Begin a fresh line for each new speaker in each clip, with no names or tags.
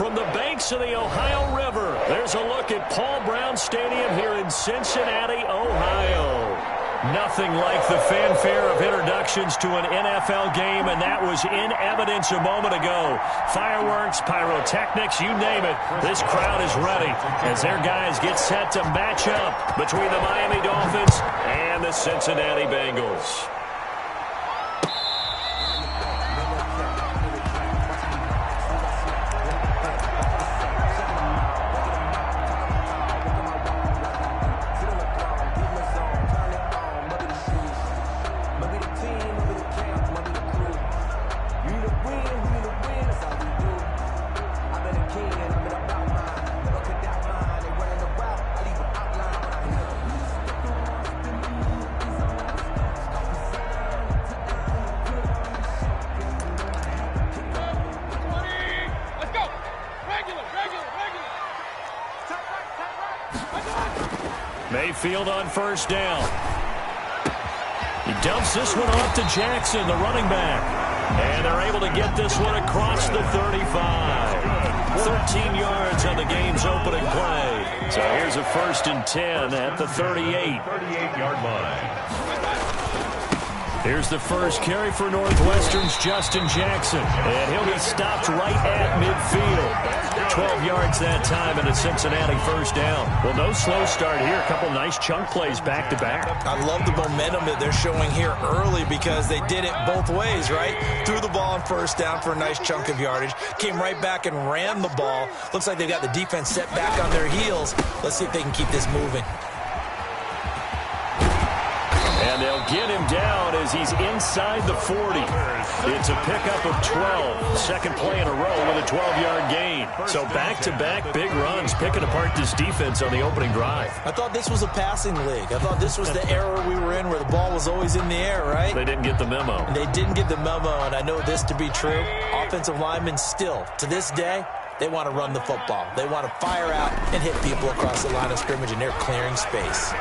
From the banks of the Ohio River, there's a look at Paul Brown Stadium here in Cincinnati, Ohio. Nothing like the fanfare of introductions to an NFL game, and that was in evidence a moment ago. Fireworks, pyrotechnics, you name it. This crowd is ready as their guys get set to match up between the Miami Dolphins and the Cincinnati Bengals. Mayfield on first down. He dumps this one off to Jackson, the running back. And they're able to get this one across the 35. 13 yards on the game's opening play. So here's a 1st and 10 at the 38.
38-yard line.
Here's the first carry for Northwestern's Justin Jackson. And he'll be stopped right at midfield. 12 yards that time and a Cincinnati first down. Well, no slow start here. A couple nice chunk plays back-to-back.
I love the momentum that they're showing here early because they did it both ways, right? Threw the ball on first down for a nice chunk of yardage. Came right back and ran the ball. Looks like they've got the defense set back on their heels. Let's see if they can keep this moving.
And they'll get him down as he's inside the 40. It's a pickup of 12. Second play in a row with a 12-yard gain. So back-to-back big runs picking apart this defense on the opening drive.
I thought this was a passing league. I thought this was the era we were in where the ball was always in the air, right?
They didn't get the memo.
And they didn't get the memo, and I know this to be true. Offensive linemen still, to this day, they want to run the football. They want to fire out and hit people across the line of scrimmage, and they're clearing space.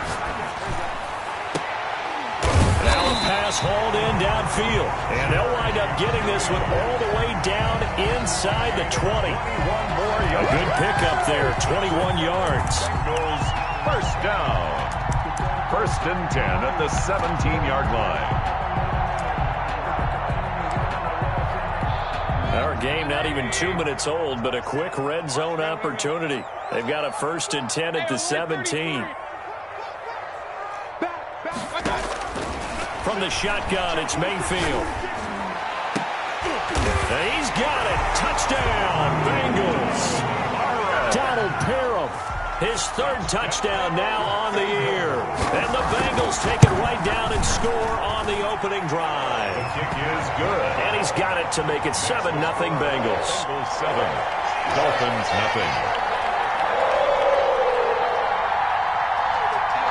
Now a pass hauled in downfield. And they'll wind up getting this one all the way down inside the 20. A good pickup there, 21 yards.
Bengals first down. 1st and 10 at the 17-yard line.
Our game not even 2 minutes old, but a quick red zone opportunity. They've got a 1st and 10 at the 17. From the shotgun, it's Mayfield. And he's got it. Touchdown, Bengals. Donald Parham, his 3rd touchdown now on the year. And the Bengals take it right down and score on the opening drive.
The kick is good.
And he's got it to make it 7-0 Bengals.
7, Dolphins nothing.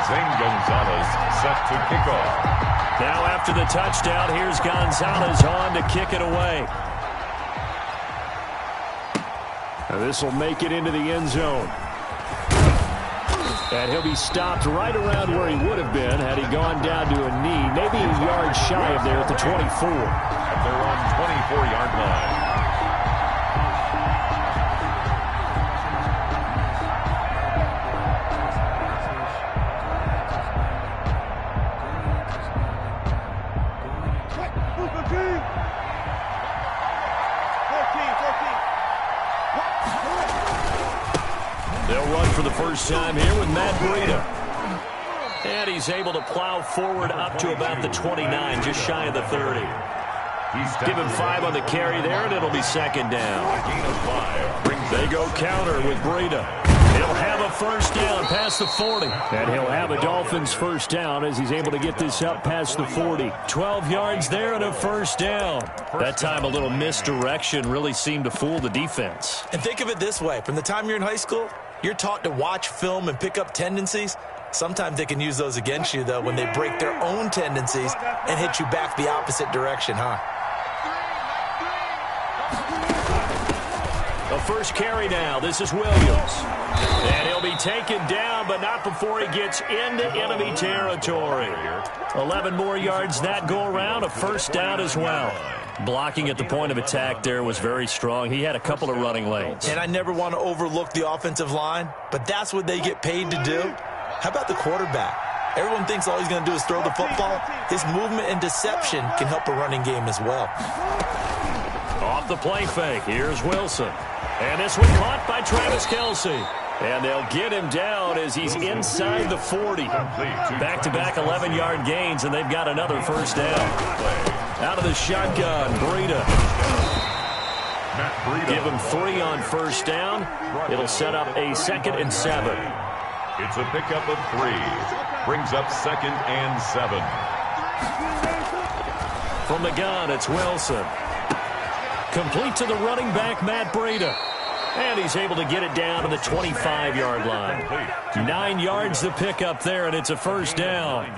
Zane Gonzalez set to kick off.
Now after the touchdown, here's Gonzalez on to kick it away. This will make it into the end zone. And he'll be stopped right around where he would have been had he gone down to a knee, maybe a yard shy of there at the 24.
At their own 24-yard line.
They'll run for the first time here with Matt Breida. And he's able to plow forward up to about the 29, just shy of the 30. Give him 5 on the carry there, and it'll be 2nd down. They go counter with Breida. He'll have a first down past the 40. And he'll have a Dolphins first down as he's able to get this up past the 40. 12 yards there and a first down. That time a little misdirection really seemed to fool the defense.
And think of it this way. From the time you're in high school, you're taught to watch film and pick up tendencies. Sometimes they can use those against you, though, when they break their own tendencies and hit you back the opposite direction, huh?
The first carry now. This is Williams. And he'll be taken down, but not before he gets into enemy territory. 11 more yards that go around, a first down as well. Blocking at the point of attack there was very strong. He had a couple of running lanes.
And I never want to overlook the offensive line, but that's what they get paid to do. How about the quarterback? Everyone thinks all he's going to do is throw the football. His movement and deception can help a running game as well.
Off the play fake, here's Wilson. And this one caught by Travis Kelce. And they'll get him down as he's inside the 40. Back-to-back 11-yard gains, and they've got another first down. Out of the shotgun, Breida. Give him 3 on first down. It'll set up a 2nd and 7.
It's a pickup of 3. Brings up 2nd and 7.
From the gun, it's Wilson. Complete to the running back, Matt Breida. And he's able to get it down to the 25-yard line. 9 yards to pick up there, and it's a first down.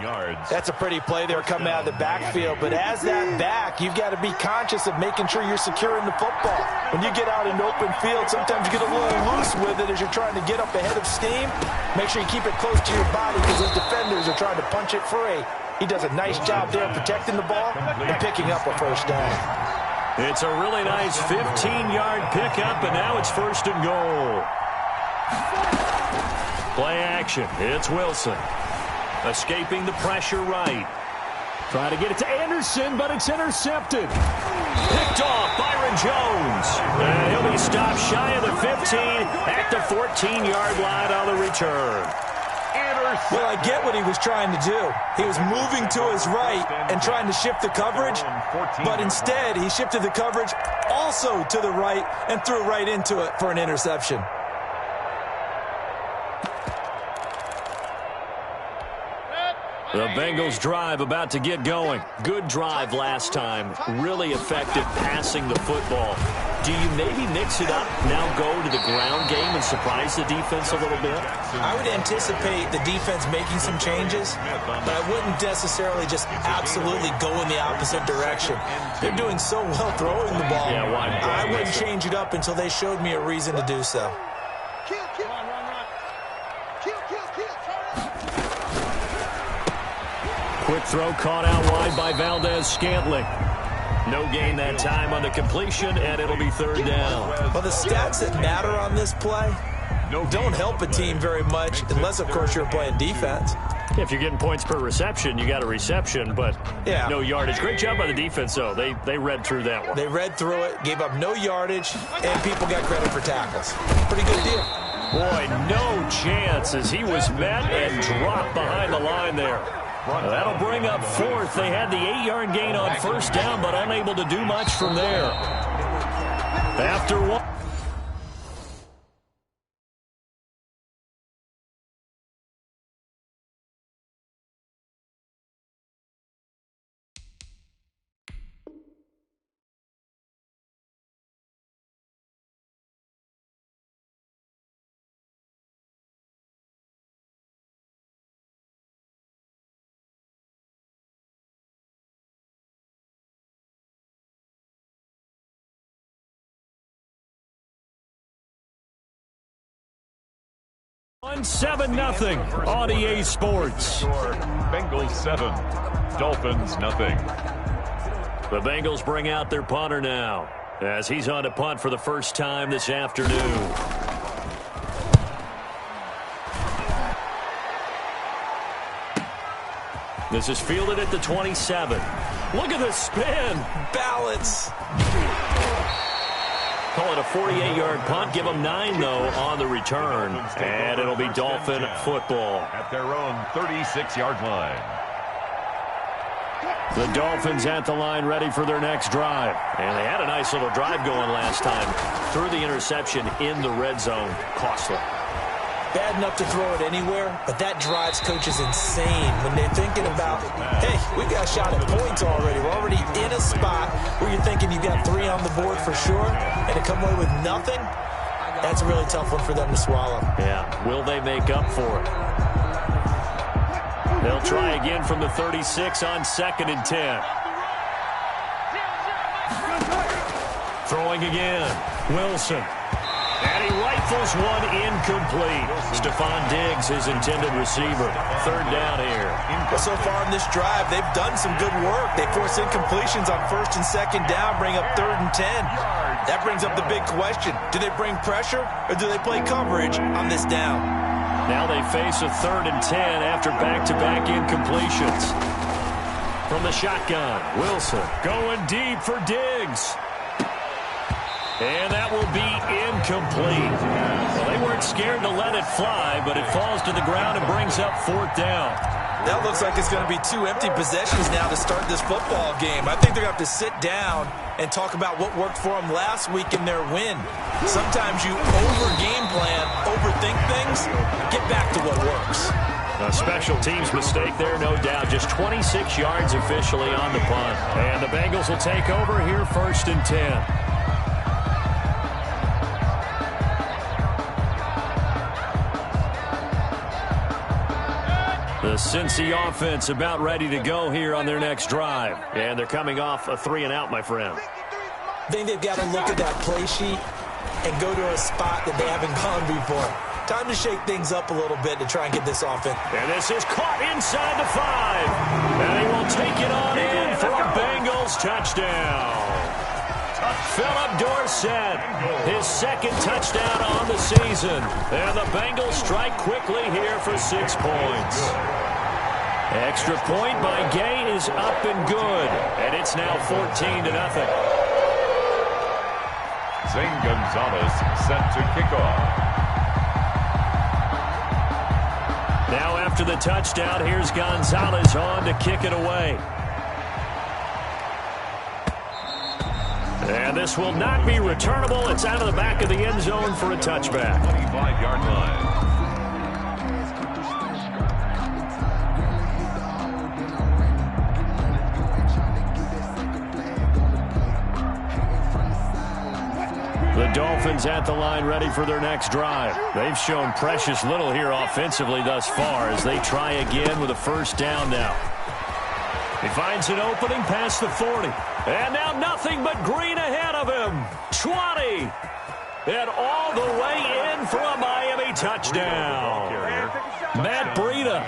That's a pretty play there coming out of the backfield. But as that back, you've got to be conscious of making sure you're securing the football. When you get out in open field, sometimes you get a little loose with it as you're trying to get up ahead of steam. Make sure you keep it close to your body because those defenders are trying to punch it free. He does a nice job there protecting the ball and picking up a first down.
It's a really nice 15-yard pickup, and now it's first and goal. Play action. It's Wilson. Escaping the pressure right. Trying to get it to Anderson, but it's intercepted. Picked off Byron Jones. And he'll be stopped shy of the 15 at the 14-yard line on the return.
Well, I get what he was trying to do. He was moving to his right and trying to shift the coverage, but instead he shifted the coverage also to the right and threw right into it for an interception.
The Bengals drive about to get going. Good drive last time. Really effective passing the football. Do you maybe mix it up, now go to the ground game and surprise the defense a little bit?
I would anticipate the defense making some changes, but I wouldn't necessarily just absolutely go in the opposite direction. They're doing so well throwing the ball.
Yeah,
I wouldn't change it up until they showed me a reason to do so.
Quick throw caught out wide by Valdez-Scantling. No gain that time on the completion, and it'll be third down.
Well, the stats that matter on this play don't help a team very much unless, of course, you're playing defense.
If you're getting points per reception, you got a reception, but no yardage. Great job by the defense, though. They read through that one.
They read through it, gave up no yardage, and people got credit for tackles. Pretty good deal.
Boy, no chance as he was met and dropped behind the line there. That'll bring up 4th. They had the 8-yard gain on first down, but unable to do much from there. After one. On 7-0 on EA Sports.
Bengals 7, Dolphins 0.
The Bengals bring out their punter now as he's on to punt for the first time this afternoon. This is fielded at the 27. Look at the spin.
Balance.
Call it a 48-yard punt. Give them 9, though, on the return. And it'll be Dolphin football.
At their own 36-yard line.
The Dolphins at the line ready for their next drive. And they had a nice little drive going last time. Threw the interception in the red zone. Costly.
Bad enough to throw it anywhere, but that drives coaches insane when they're thinking about, hey, we've got a shot at points already. We're already in a spot where you're thinking you've got 3 on the board for sure, and to come away with nothing, that's a really tough one for them to swallow.
Yeah, will they make up for it? They'll try again from the 36 on 2nd and 10. Throwing again, Wilson. And he rifles one incomplete. Stephon Diggs, his intended receiver. Third down here.
Well, so far in this drive, they've done some good work. They force incompletions on first and second down, bring up 3rd and 10. That brings up the big question. Do they bring pressure or do they play coverage on this down?
Now they face a 3rd and 10 after back-to-back incompletions. From the shotgun, Wilson going deep for Diggs. And that will be incomplete. Well, they weren't scared to let it fly, but it falls to the ground and brings up 4th down.
That looks like it's going to be 2 empty possessions now to start this football game. I think they're going to have to sit down and talk about what worked for them last week in their win. Sometimes you over-game plan, overthink things, get back to what works.
A special teams mistake there, no doubt. Just 26 yards officially on the punt. And the Bengals will take over here 1st and 10. The Cincy offense about ready to go here on their next drive. And they're coming off a 3-and-out, my friend.
I think they've got to look at that play sheet and go to a spot that they haven't gone before. Time to shake things up a little bit to try and get this offense.
And this is caught inside the 5. And he will take it on in for a Bengals touchdown. Philip Dorsett, his 2nd touchdown on the season. And the Bengals strike quickly here for 6 points. Extra point by Gay is up and good. And it's now 14-0.
Zane Gonzalez set to kick off.
Now after the touchdown, here's Gonzalez on to kick it away. And this will not be returnable. It's out of the back of the end zone for a touchback.
25-yard line.
The Dolphins at the line ready for their next drive. They've shown precious little here offensively thus far as they try again with a 1st down now. He finds an opening past the 40. And now nothing but green ahead of him. 20. And all the way in for a Miami touchdown. Matt Breida,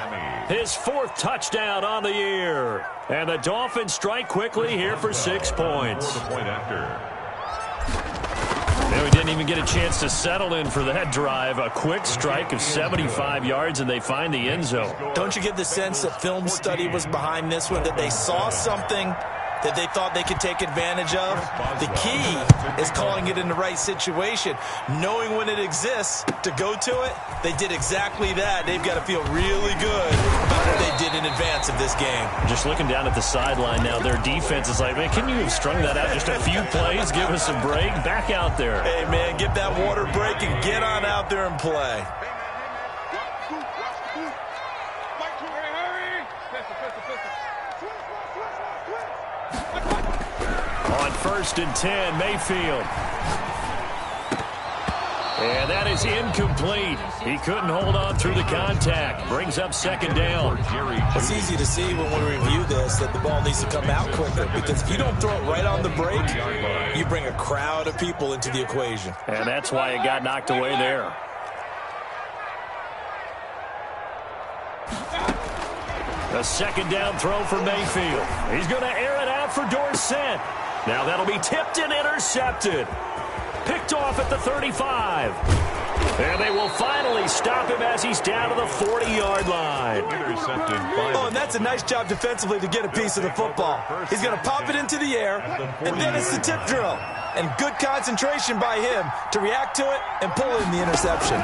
his 4th touchdown on the year. And the Dolphins strike quickly here for 6 points. We didn't even get a chance to settle in for that drive. A quick strike of 75 yards, and they find the end zone.
Don't you get the sense that film study was behind this one, that they saw something that they thought they could take advantage of? The key is calling it in the right situation, knowing when it exists to go to it. They did exactly that. They've got to feel really good about what they did in advance of this game.
Just looking down at the sideline now, their defense is like, man, can you have strung that out just a few plays? Give us a break. Back out there.
Hey, man, get that water break and get on out there and play.
On 1st and 10, Mayfield. And that is incomplete. He couldn't hold on through the contact. Brings up 2nd down.
It's easy to see when we review this that the ball needs to come out quicker, because if you don't throw it right on the break, you bring a crowd of people into the equation.
And that's why it got knocked away there. A 2nd down throw for Mayfield. He's going to air it out for Dorsett. Now that'll be tipped and intercepted. Picked off at the 35. And they will finally stop him as he's down to the 40-yard line.
Intercepted.
Oh, and that's a nice job defensively to get a piece of the football. He's going to pop it into the air, and then it's the tip drill. And good concentration by him to react to it and pull in the interception.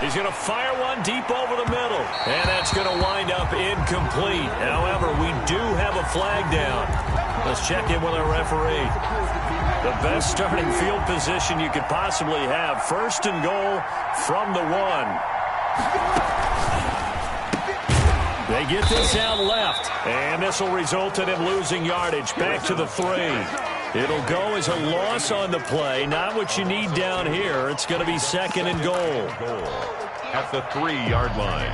He's going to fire one deep over the middle. And that's going to wind up incomplete. However, we do have a flag down. Let's check in with our referee. The best starting field position you could possibly have. 1st and goal from the 1. They get this out left. And this will result in him losing yardage. Back to the 3. It'll go as a loss on the play. Not what you need down here. It's going to be 2nd and goal.
At the 3-yard line.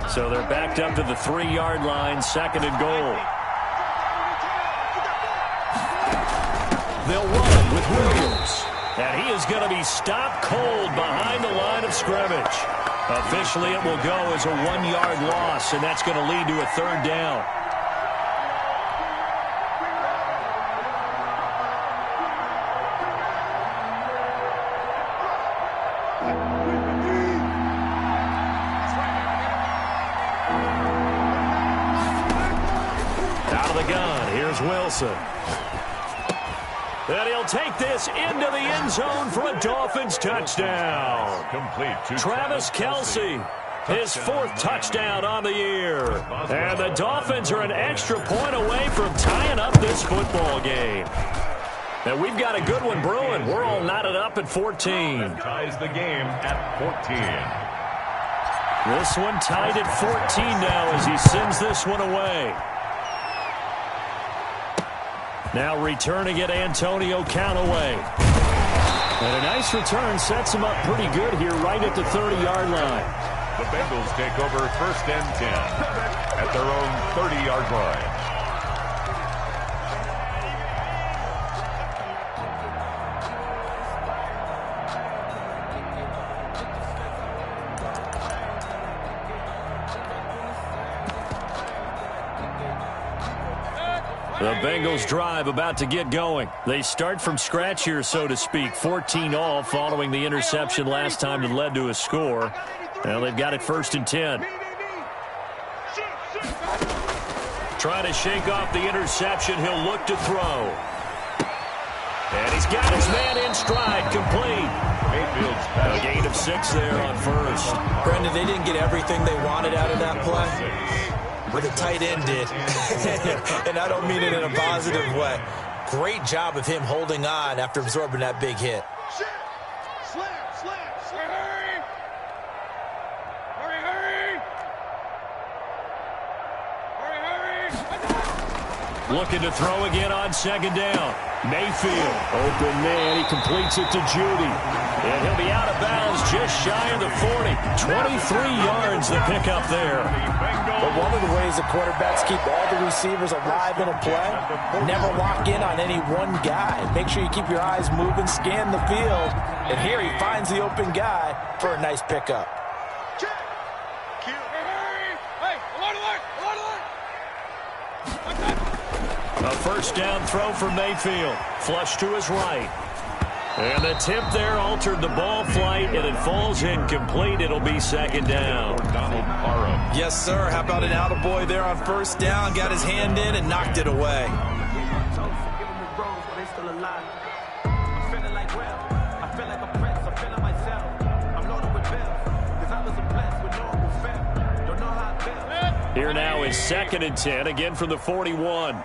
So they're backed up to the 3-yard line, 2nd and goal. They'll run it with Williams. And he is going to be stopped cold behind the line of scrimmage. Officially, it will go as a 1-yard loss, and that's going to lead to a third down. Out of the gun, here's Wilson. And he'll take this into the end zone for a Dolphins touchdown.
Complete to
Travis Kelce, his 4th touchdown on the year. And the Dolphins are an extra point away from tying up this football game. And we've got a good one brewing. We're all knotted up at 14.
Ties the game at 14.
This one tied at 14 now as he sends this one away. Now returning it, Antonio Callaway. And a nice return sets him up pretty good here right at the 30-yard line.
The Bengals take over 1st and 10 at their own 30-yard line.
The Bengals drive about to get going. They start from scratch here, so to speak. 14 all following the interception last time that led to a score. Now they've got it 1st and 10. Trying to shake off the interception. He'll look to throw. And he's got his man in stride, complete. A gain of 6 there on 1st.
Brendan, they didn't get everything they wanted out of that play. But the tight end did. And I don't mean it in a positive way. Great job of him holding on after absorbing that big hit.
Looking to throw again on 2nd down. Mayfield, open man, he completes it to Judy. And he'll be out of bounds just shy of the 40. 23 yards the pickup there.
But one of the ways the quarterbacks keep all the receivers alive in a play, never lock in on any one guy. Make sure you keep your eyes moving, scan the field. And here he finds the open guy for a nice pickup.
A 1st down throw for Mayfield. Flush to his right. And the tip there altered the ball flight, and it falls incomplete. It'll be 2nd down.
Yes, sir. How about an attaboy there on 1st down? Got his hand in and knocked it away.
Here now is 2nd and 10, again from the 41.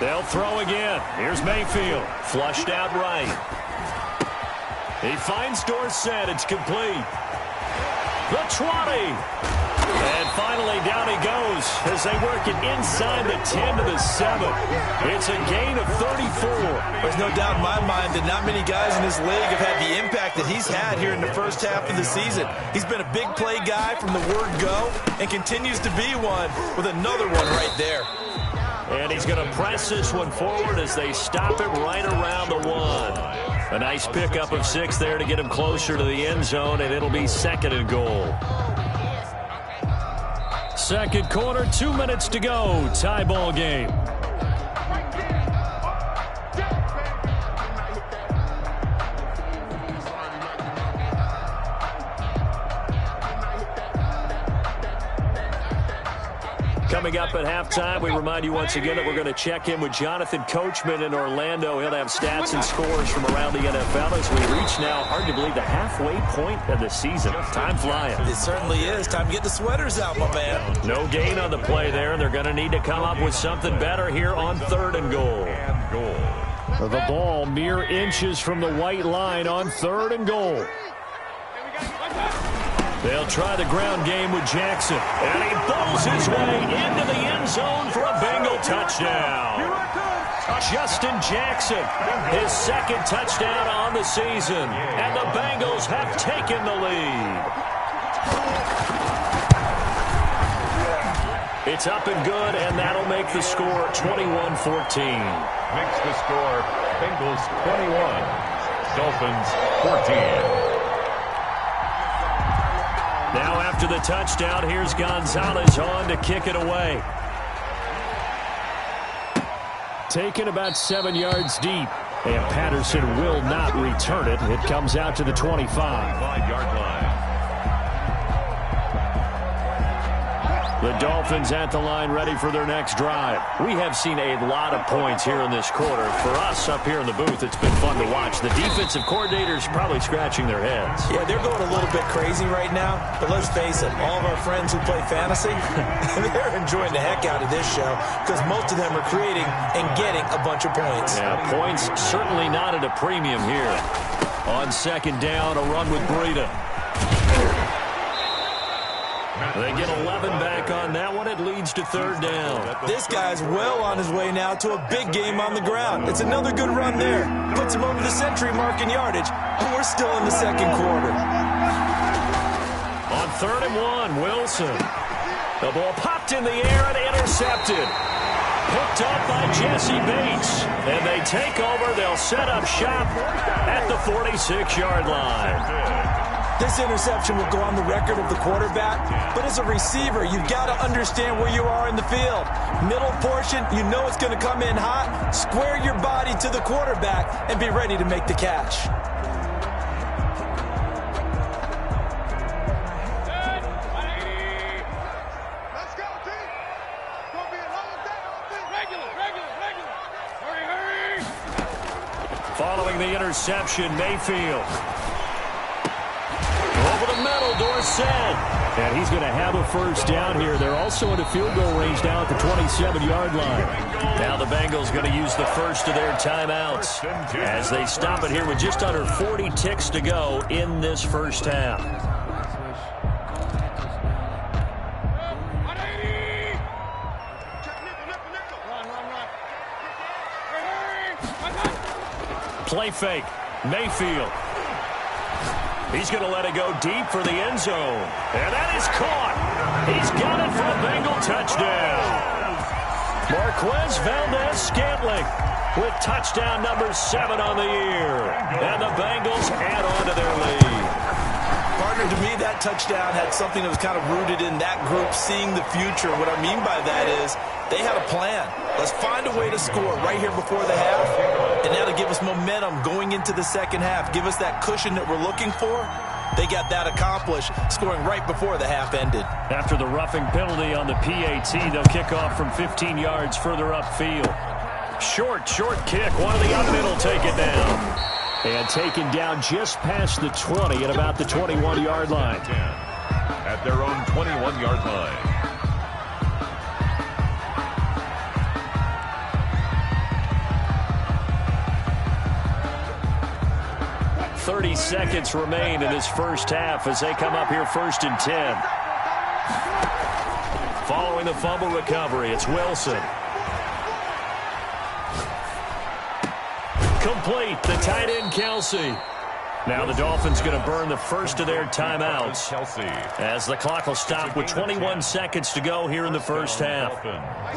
They'll throw again. Here's Mayfield. Flushed out right. He finds Dorsett. It's complete. The 20. And finally down he goes as they work it inside the 10 to the 7. It's a gain of 34.
There's no doubt in my mind that not many guys in this league have had the impact that he's had here in the 1st half of the season. He's been a big play guy from the word go and continues to be one with another one right there.
And he's going to press this one forward as they stop it right around the 1. A nice pickup of 6 there to get him closer to the end zone, and it'll be 2nd and goal. 2nd quarter, 2 minutes to go. Tie ball game. Coming up at halftime, we remind you once again that we're going to check in with Jonathan Coachman in Orlando. He'll have stats and scores from around the NFL as we reach now, hard to believe, the halfway point of the season. Time flying.
It certainly is. Time to get the sweaters out, my man.
No gain on the play there, and they're going to need to come up with something better here on 3rd and goal. The ball mere inches from the white line on 3rd and goal. They'll try the ground game with Jackson. And he bowls his way into the end zone for a Bengal touchdown. Justin Jackson, his second touchdown on the season, and the Bengals have taken the lead. It's up and good, and that'll make the score 21-14.
Makes the score Bengals 21, Dolphins 14.
Now after the touchdown, here's Gonzalez on to kick it away. Taken about 7 yards deep, and Patterson will not return it. It comes out to the 25.
5-yard line.
The Dolphins at the line ready for their next drive. We have seen a lot of points here in this quarter. For us up here in the booth, it's been fun to watch. The defensive coordinators probably scratching their heads.
Yeah, they're going a little bit crazy right now. But let's face it, all of our friends who play fantasy, they're enjoying the heck out of this show because most of them are creating and getting a bunch of points.
Yeah, points certainly not at a premium here. On second down, a run with Breida. They get 11 back on that one. It leads to third down.
This guy's well on his way now to a big game on the ground. It's another good run there. Puts him over the century mark in yardage. And we're still in the second quarter.
On 3rd and 1, Wilson. The ball popped in the air and intercepted. Picked up by Jesse Bates. And they take over. They'll set up shop at the 46-yard line.
This interception will go on the record of the quarterback, but as a receiver, you've got to understand where you are in the field. Middle portion, you know it's going to come in hot. Square your body to the quarterback and be ready to make the catch.
Let's go, team. It's going to be a long day. Regular. Hurry.
Following the interception, Mayfield. Over the middle, Dorsett. And he's going to have a first down here. They're also in a field goal range now at the 27-yard line. Now the Bengals going to use the first of their timeouts as they stop it here with just under 40 ticks to go in this first half. Play fake. Mayfield. He's going to let it go deep for the end zone. And that is caught. He's got it for a Bengal touchdown. Marquez Valdez-Scantling with touchdown number 7 on the year. And the Bengals add on to their lead.
Partner, to me, that touchdown had something that was kind of rooted in that group seeing the future. What I mean by that is they had a plan. Let's find a way to score right here before the half, and that'll give us momentum going into the second half. Give us that cushion that we're looking for. They got that accomplished, scoring right before the half ended.
After the roughing penalty on the PAT, they'll kick off from 15 yards further upfield. Short kick. One of the up middle take it down. And taken down just past the 20 at about the 21-yard line.
At their own 21-yard line.
30 seconds remain in this first half as they come up here 1st and 10. Following the fumble recovery, it's Wilson. Complete, the tight end Kelsey. Now the Dolphins going to burn the first of their timeouts
Kelsey.
as the clock will stop with 21 seconds to go here in the first half.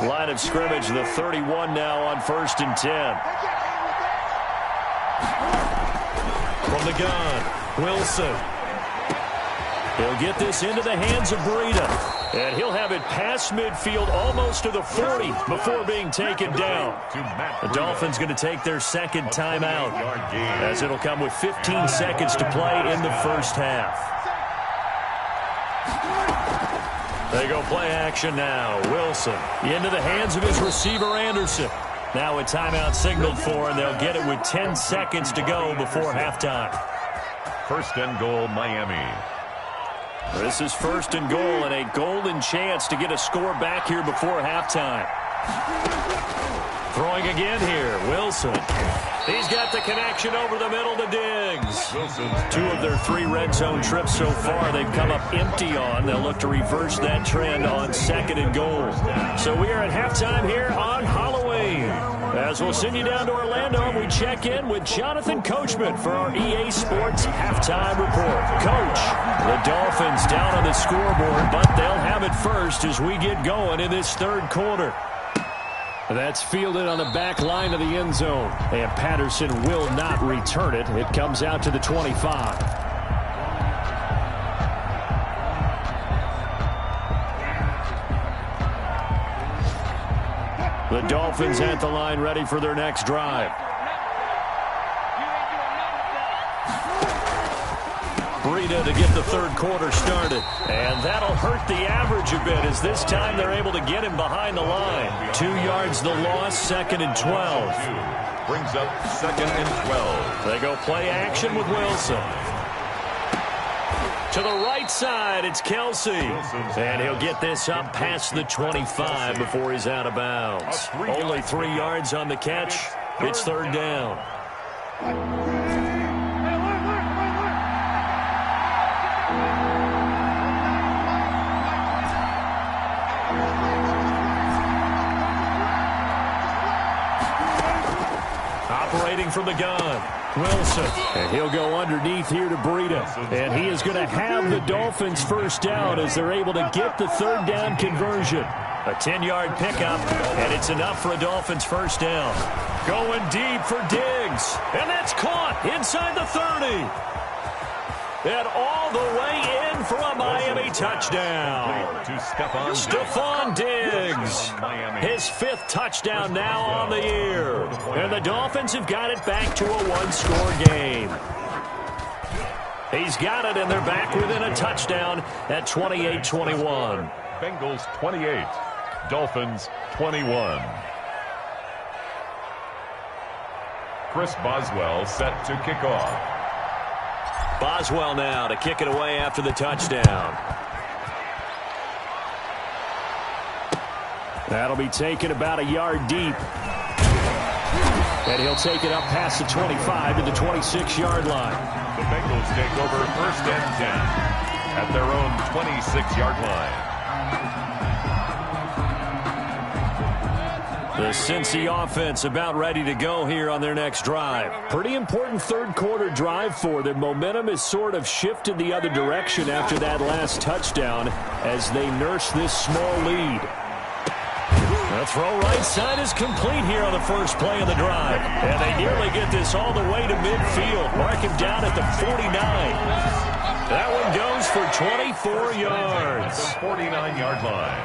Line of scrimmage, the 31 now on 1st and 10. From the gun, Wilson. He'll get this into the hands of Breida. And he'll have it past midfield almost to the 40 before being taken down. The Dolphins going to take their second timeout as it'll come with 15 seconds to play in the first half. They go play action now. Wilson into the hands of his receiver Anderson. Now a timeout signaled for, and they'll get it with 10 seconds to go before halftime.
1st and goal, Miami.
This is 1st and goal and a golden chance to get a score back here before halftime. Throwing again here, Wilson. He's got the connection over the middle to Diggs. 2 of their 3 red zone trips so far they've come up empty on. They'll look to reverse that trend on 2nd and goal. So we are at halftime here on Halloween. As we'll send you down to Orlando, and we check in with Jonathan Coachman for our EA Sports Halftime Report. Coach, the Dolphins down on the scoreboard, but they'll have it first as we get going in this third quarter. That's fielded on the back line of the end zone, and Patterson will not return it. It comes out to the 25. The Dolphins at the line ready for their next drive. Breida to get the third quarter started. And that'll hurt the average a bit as this time they're able to get him behind the line. 2 yards the loss, 2nd and 12.
Brings up 2nd and 12.
They go play action with Wilson. To the right side, it's Kelsey. And he'll get this up past the 25 before he's out of bounds. Only 3 yards on the catch. It's third down. Operating from the gun, Wilson. And he'll go underneath here to Breida. And he is going to have the Dolphins first down as they're able to get the third down conversion. A 10-yard pickup, and it's enough for a Dolphins first down. Going deep for Diggs. And that's caught inside the 30. And all the way in for a Miami touchdown. Stephon Diggs. His 5th touchdown now on the year. And the Dolphins have got it back to a one-score game. He's got it, and they're back within a touchdown at 28-21.
Bengals 28. Dolphins 21. Chris Boswell set to kick off.
Boswell now to kick it away after the touchdown. That'll be taken about a yard deep. And he'll take it up past the 25 to the 26-yard line.
The Bengals take over 1st and 10 at their own 26-yard line.
The Cincy offense about ready to go here on their next drive. Pretty important third quarter drive for them. Momentum has sort of shifted the other direction after that last touchdown as they nurse this small lead. The throw right side is complete here on the first play of the drive. And they nearly get this all the way to midfield. Mark him down at the 49. That one goes for 24 yards.
The 49-yard line.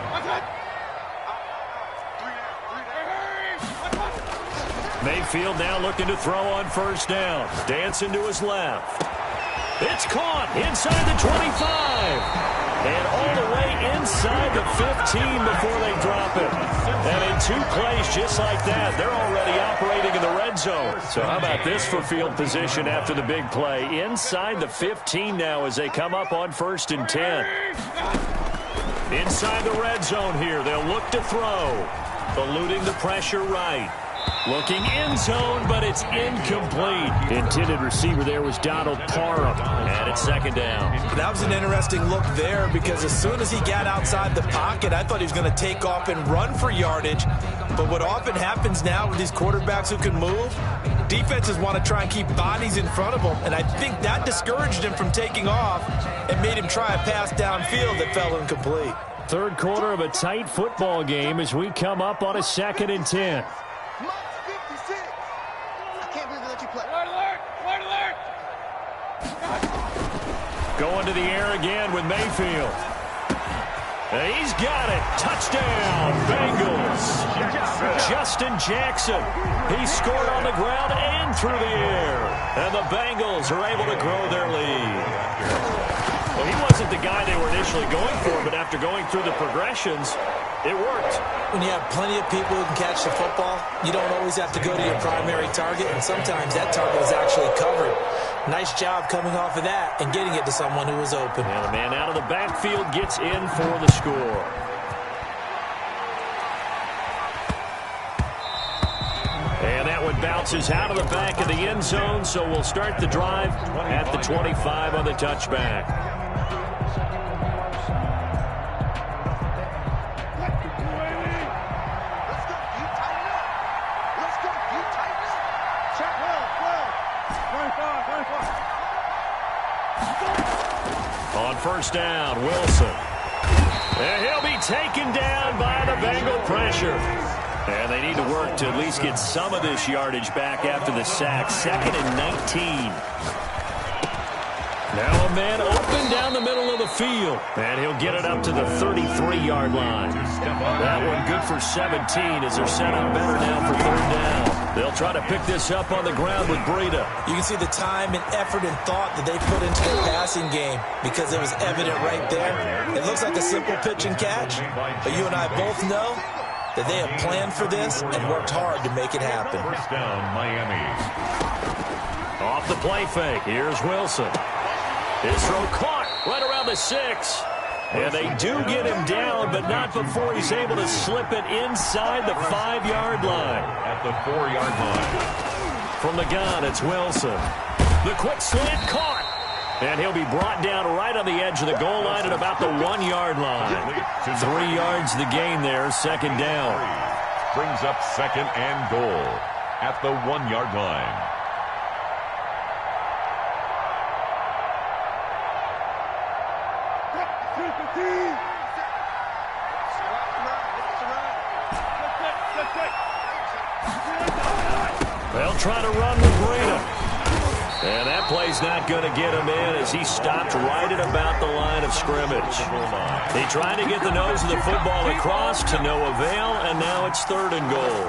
Mayfield now looking to throw on first down. Dancing to his left. It's caught inside the 25. And all the way inside the 15 before they drop it. And in 2 plays just like that, they're already operating in the red zone. So how about this for field position after the big play? Inside the 15 now as they come up on 1st and 10. Inside the red zone here, they'll look to throw. Eluding the pressure right. Looking end zone, but it's incomplete. Intended receiver there was Donald Parham. And it's 2nd down.
That was an interesting look there because as soon as he got outside the pocket, I thought he was going to take off and run for yardage. But what often happens now with these quarterbacks who can move, defenses want to try and keep bodies in front of them. And I think that discouraged him from taking off and made him try a pass downfield that fell incomplete.
Third quarter of a tight football game as we come up on a 2nd and 10. Going to the air again with Mayfield. And he's got it. Touchdown, Bengals. Justin Jackson. He scored on the ground and through the air. And the Bengals are able to grow their lead. Well, he wasn't the guy they were initially going for, but after going through the progressions, it worked.
When you have plenty of people who can catch the football, you don't always have to go to your primary target, and sometimes that target is actually covered. Nice job coming off of that and getting it to someone who was open.
And the man out of the backfield gets in for the score. And that one bounces out of the back of the end zone, so we'll start the drive at the 25 on the touchback.
Let's go.
On first down, Wilson. And he'll be taken down by the Bengal pressure. And they need to work to at least get some of this yardage back after the sack. 2nd and 19. Now a man open down the middle of the field. And he'll get it up to the 33-yard line. That one good for 17 as they're set up better now for 3rd down. They'll try to pick this up on the ground with Breida.
You can see the time and effort and thought that they put into their passing game because it was evident right there. It looks like a simple pitch and catch, but you and I both know that they have planned for this and worked hard to make it happen.
First down, Miami.
Off the play fake, here's Wilson. His throw caught right around the 6. And they do get him down, but not before he's able to slip it inside the 5-yard line.
At the 4-yard line.
From the gun, it's Wilson. The quick slant caught. And he'll be brought down right on the edge of the goal line at about the 1-yard line. 3 yards the gain there, 2nd down.
Brings up 2nd and goal at the 1-yard line.
They'll try to run with Breida. And that play's not going to get him in as he stopped right at about the line of scrimmage. He tried to get the nose of the football across to no avail, and now it's 3rd and goal.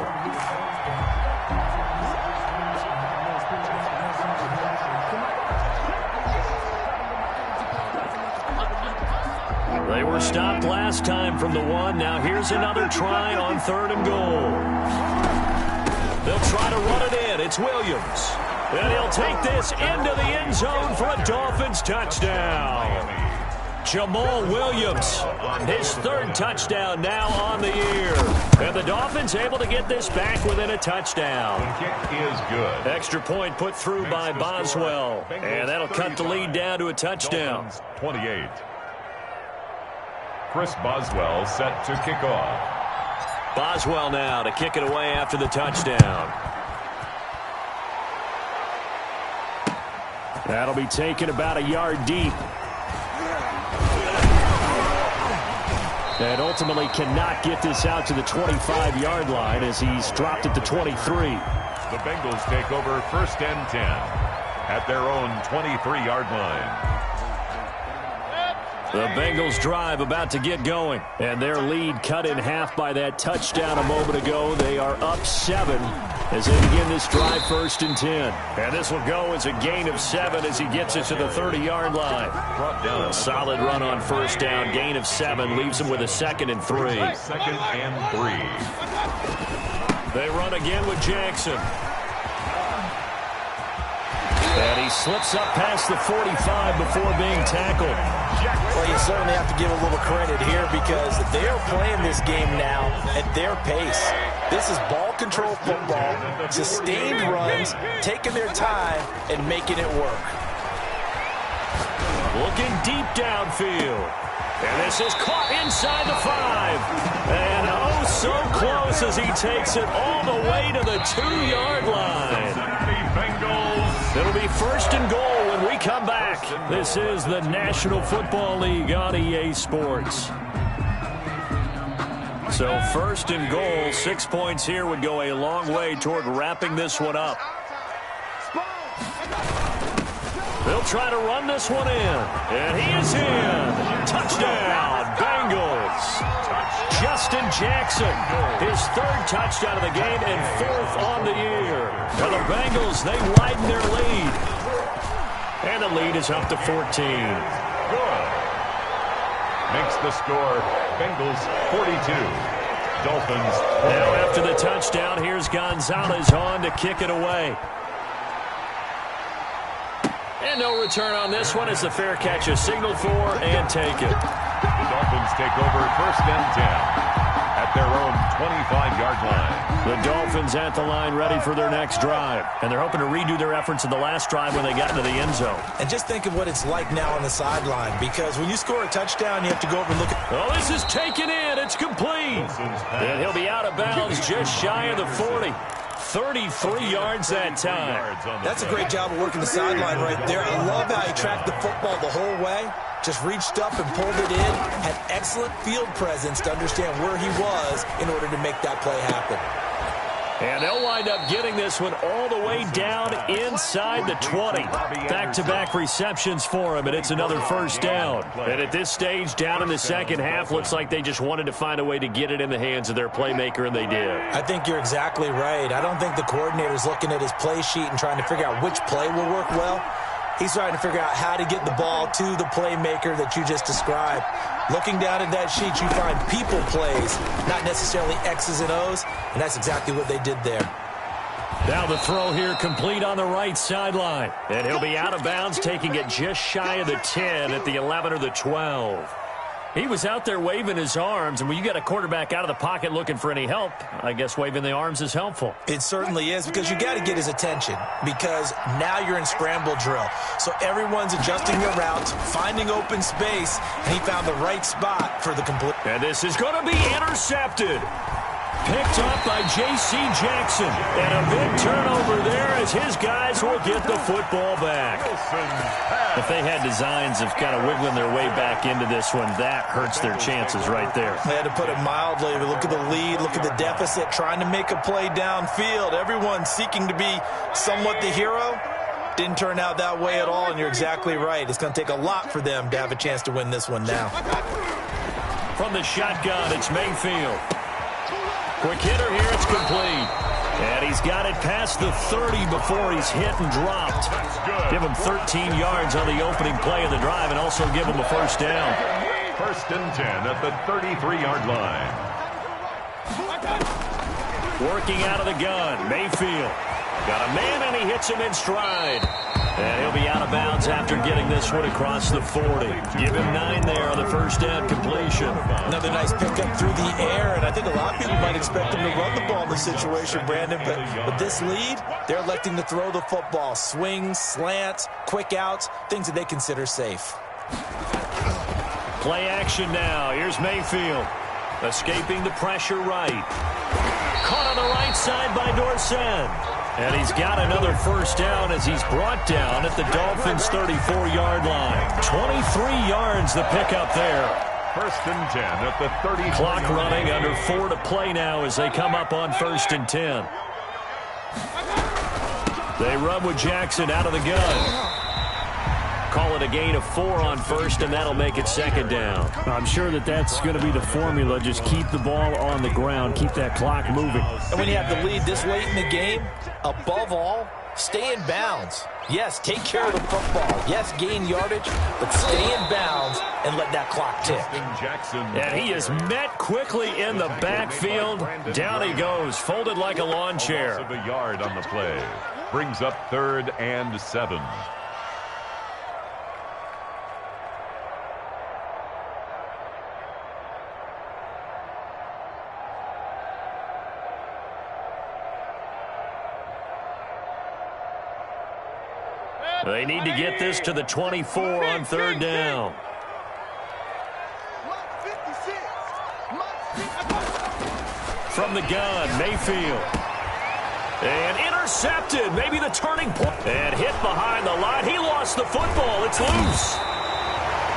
They were stopped last time from the 1. Now here's another try on 3rd and goal. They'll try to run it in. It's Williams. And he'll take this into the end zone for a Dolphins touchdown. Jamal Williams, his 3rd touchdown now on the year. And the Dolphins able to get this back within a touchdown.
The kick is good.
Extra point put through by Boswell. And that'll cut the lead down to a touchdown.
Dolphins 28. Chris Boswell set to kick off.
Boswell now to kick it away after the touchdown. That'll be taken about a yard deep. And ultimately cannot get this out to the 25-yard line as he's dropped at the 23.
The Bengals take over 1st and 10 at their own 23-yard line.
The Bengals drive about to get going, and their lead cut in half by that touchdown a moment ago. They are up 7 as they begin this drive 1st and 10. And this will go as a gain of 7 as he gets it to the 30-yard line. A solid run on 1st down, gain of 7, leaves him with a 2nd and 3.
2nd and 3.
They run again with Jackson. And he slips up past the 45 before being tackled.
Well, you certainly have to give a little credit here because they are playing this game now at their pace. This is ball control football, sustained runs, taking their time and making it work.
Looking deep downfield. And this is caught inside the 5. And oh, so close as he takes it all the way to the 2-yard line. It'll be 1st and goal when we come back. This is the National Football League on EA Sports. So 1st and goal, 6 points here would go a long way toward wrapping this one up. They'll try to run this one in. And he is in. Touchdown, Bengals. Justin Jackson, his 3rd touchdown of the game and 4th on the year. For the Bengals, they widen their lead. And the lead is up to 14.
Good. Makes the score Bengals 42. Dolphins 20.
Now after the touchdown, here's Gonzalez on to kick it away. And no return on this one as the fair catch is signaled for and taken.
The Dolphins take over 1st and 10 at their own 25-yard line.
The Dolphins at the line ready for their next drive. And they're hoping to redo their efforts in the last drive when they got into the end zone.
And just think of what it's like now on the sideline because when you score a touchdown, you have to go over and look at...
Oh, this is taken in. It's complete. And he'll be out of bounds just shy of the 40. 33 yards that time.
That's a great job of working the sideline right there. I love how he tracked the football the whole way. Just reached up and pulled it in. Had excellent field presence to understand where he was in order to make that play happen.
And they'll wind up getting this one all the way down inside the 20. Back-to-back receptions for him, and it's another first down. And at this stage, down in the second half, looks like they just wanted to find a way to get it in the hands of their playmaker, and they did.
I think you're exactly right. I don't think the coordinator's looking at his play sheet and trying to figure out which play will work well. He's trying to figure out how to get the ball to the playmaker that you just described. Looking down at that sheet, you find people plays, not necessarily X's and O's, and that's exactly what they did there.
Now the throw here complete on the right sideline. And he'll be out of bounds, taking it just shy of the 10 at the 11 or the 12. He was out there waving his arms, and when you get a quarterback out of the pocket looking for any help, I guess waving the arms is helpful.
It certainly is, because you got to get his attention, because now you're in scramble drill. So everyone's adjusting their routes, finding open space, and he found the right spot for the complete.
And this is going to be intercepted. Picked up by J.C. Jackson. And a big turnover there as his guys will get the football back. If they had designs of kind of wiggling their way back into this one, that hurts their chances right there.
They had to put it mildly, but look at the lead, look at the deficit, trying to make a play downfield. Everyone seeking to be somewhat the hero. Didn't turn out that way at all, and you're exactly right. It's going to take a lot for them to have a chance to win this one now.
From the shotgun, it's Mayfield. Quick hitter here, it's complete. And he's got it past the 30 before he's hit and dropped. Give him 13 yards on the opening play of the drive and also give him a first down.
First and 10 at the 33-yard line.
Working out of the gun, Mayfield. Got a man and he hits him in stride. And he'll be out of bounds after getting this one across the 40. Give him 9 there on the first down completion.
Another nice pickup through the air, and I think a lot of people might expect him to run the ball in this situation, Brandon, but with this lead, they're electing to throw the football. Swings, slants, quick outs, things that they consider safe.
Play action now. Here's Mayfield. Escaping the pressure right. Caught on the right side by Dorsett. And he's got another first down as he's brought down at the Dolphins' 34-yard line. 23 yards the pickup there.
First and 10 at the 30.
Clock running, under 4 to play now as they come up on first and 10. They run with Jackson out of the gun. Call it a gain of 4 on first, and that'll make it second down.
I'm sure that's going to be the formula. Just keep the ball on the ground. Keep that clock moving.
And when you have the lead this late in the game, above all, stay in bounds. Yes, take care of the football. Yes, gain yardage, but stay in bounds and let that clock tick.
And he is met quickly in the backfield. Down he goes, folded like a lawn chair.
A yard on the play. Brings up 3rd and 7.
They need to get this to the 24 on 3rd down. From the gun, Mayfield. And intercepted, maybe the turning point. And hit behind the line. He lost the football. It's loose.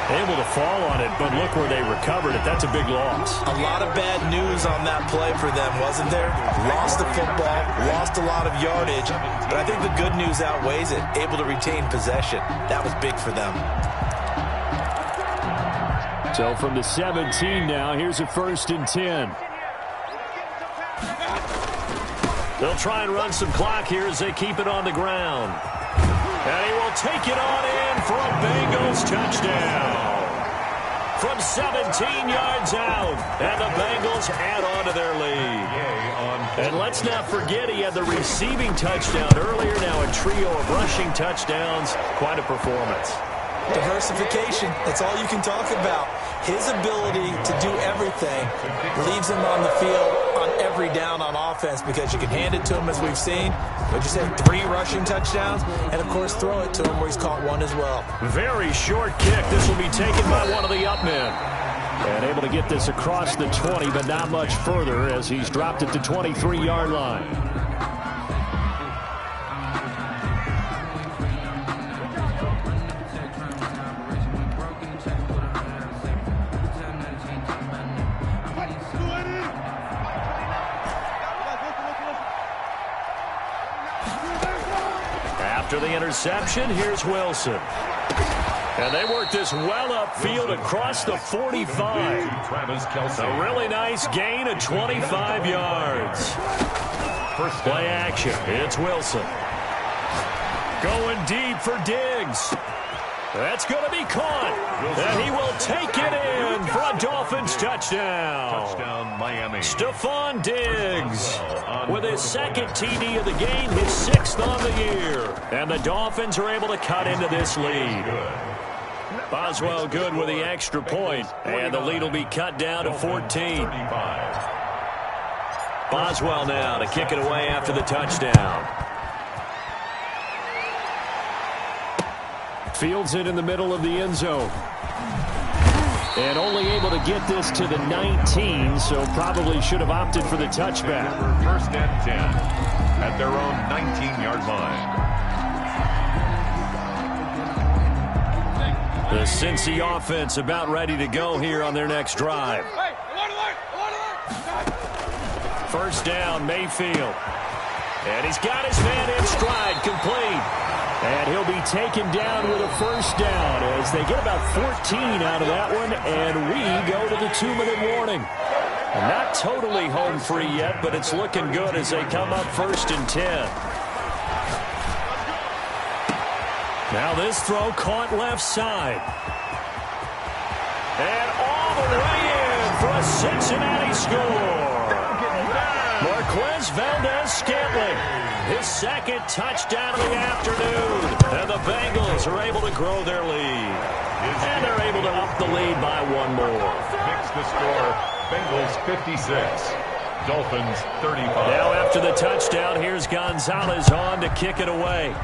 Able to fall on it, but look where they recovered it. That's a big loss.
A lot of bad news on that play for them, wasn't there? Lost the football, lost a lot of yardage, but I think the good news outweighs it. Able to retain possession. That was big for them.
So from the 17 now, here's a first and 10.
They'll try and run some clock here as they keep it on the ground. And he will take it on in for a Bengals touchdown. From 17 yards out, and the Bengals add on to their lead. And let's not forget he had the receiving touchdown earlier, now a trio of rushing touchdowns. Quite a performance.
Diversification, that's all you can talk about. His ability to do everything leaves him on the field on every down on offense because you can hand it to him as we've seen. We just had 3 rushing touchdowns and, of course, throw it to him where he's caught 1 as well.
Very short kick. This will be taken by one of the up men. And able to get this across the 20, but not much further as he's dropped it to 23-yard line. After the interception, here's Wilson. And they work this well upfield across the 45. A really nice gain of 25 yards.
First
play action. It's Wilson. Going deep for Diggs. That's going to be caught. And he will take it in for a Dolphins touchdown.
Touchdown, Miami.
Stephon Diggs with his second TD of the game, his 6th on the year. And the Dolphins are able to cut into this lead. Boswell good with the extra point. And the lead will be cut down to 14. Boswell now to kick it away after the touchdown.
Fields it in the middle of the end zone. And only able to get this to the 19, so probably should have opted for the touchback.
First and 10 at their own 19-yard line.
The Cincy offense about ready to go here on their next drive. First down, Mayfield. And he's got his man in stride, complete. And he'll be taken down with a first down as they get about 14 out of that one, and we go to the 2-minute warning. Not totally home free yet, but it's looking good as they come up 1st and 10. Now this throw caught left side. And all the way in for a Cincinnati score. Marquez Valdez-Scantling, his 2nd touchdown of the afternoon. And the Bengals are able to grow their lead. And they're able to up the lead by 1 more.
Makes the score Bengals 56, Dolphins 35.
Now after the touchdown, here's Gonzalez on to kick it away.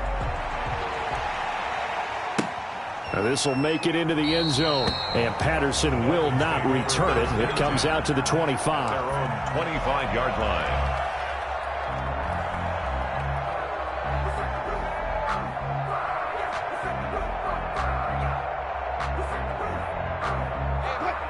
Now this will make it into the end zone. And Patterson will not return it. It comes out to the 25.
Their own 25-yard line.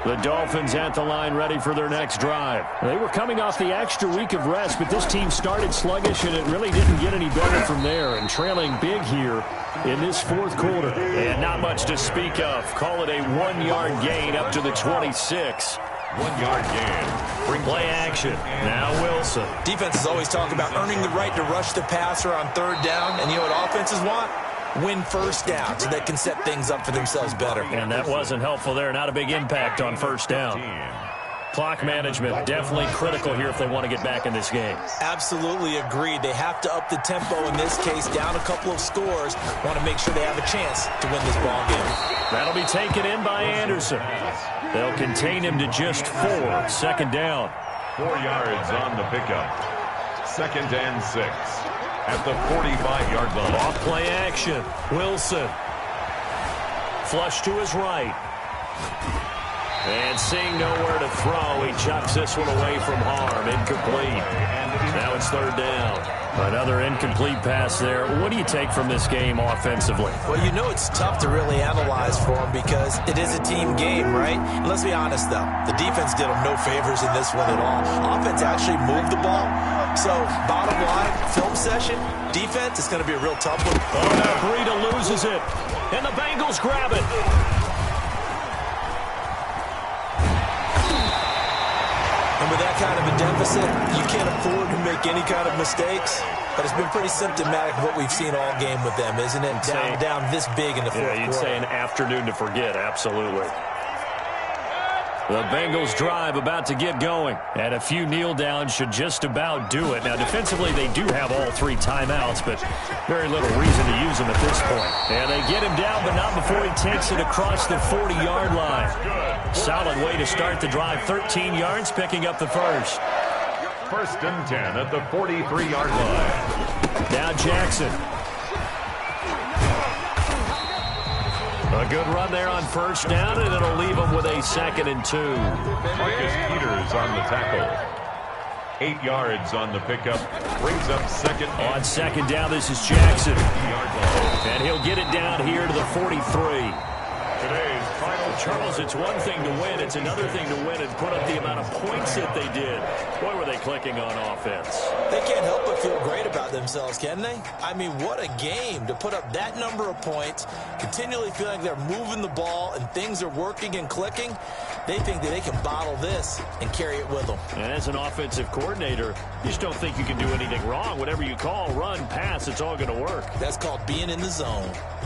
The Dolphins at the line ready for their next drive. They were coming off the extra week of rest, but this team started sluggish, and it really didn't get any better from there. And trailing big here in this 4th quarter.
And not much to speak of. Call it a 1-yard gain up to the 26.
1-yard gain.
Bring play action. Now Wilson.
Defenses always talk about earning the right to rush the passer on 3rd down. And you know what offenses want? Win first down so they can set things up for themselves better.
And that wasn't helpful there. Not a big impact on 1st down. Clock management definitely critical here if they want to get back in this game.
Absolutely agreed. They have to up the tempo in this case, down a couple of scores. Want to make sure they have a chance to win this ball game.
That'll be taken in by Anderson. They'll contain him to just 4. 2nd down.
4 yards on the pickup. 2nd and 6 at the 45-yard line.
Off play action. Wilson. Flush to his right. And seeing nowhere to throw, he chucks this one away from harm. Incomplete. Now it's 3rd down. Another incomplete pass there. What do you take from this game offensively?
Well, you know it's tough to really analyze for them because it is a team game, right? And let's be honest, though. The defense did them no favors in this one at all. Offense actually moved the ball. So, bottom line, film session, defense is going to be a real tough one.
Oh, now Breida loses it. And the Bengals grab it.
And with that kind of a deficit, you can't afford to make any kind of mistakes. But it's been pretty symptomatic of what we've seen all game with them, isn't it? Down this big in the 4th quarter.
Yeah, you'd say an afternoon to forget, absolutely. The Bengals drive about to get going. And a few kneel downs should just about do it. Now, defensively, they do have all 3 timeouts, but very little reason to use them at this point. And they get him down, but not before he takes it across the 40-yard line. Solid way to start the drive. 13 yards, picking up the first.
1st and 10 at the 43-yard line.
Now Jackson. A good run there on 1st down, and it'll leave them with a 2nd and 2.
Marcus Peters on the tackle. 8 yards on the pickup. Brings up 2nd.
On 2nd down, this is Jackson. And he'll get it down here to the 43.
Today's final.
Charles, it's one thing to win. It's another thing to win and put up the amount amount of points that they did. Boy, were they clicking on offense.
They can't help but feel great about themselves, can they? I mean, what a game to put up that number of points, continually feeling like they're moving the ball and things are working and clicking. They think that they can bottle this and carry it with them.
And as an offensive coordinator, you just don't think you can do anything wrong. Whatever you call, run, pass, it's all going to work.
That's called being in the zone.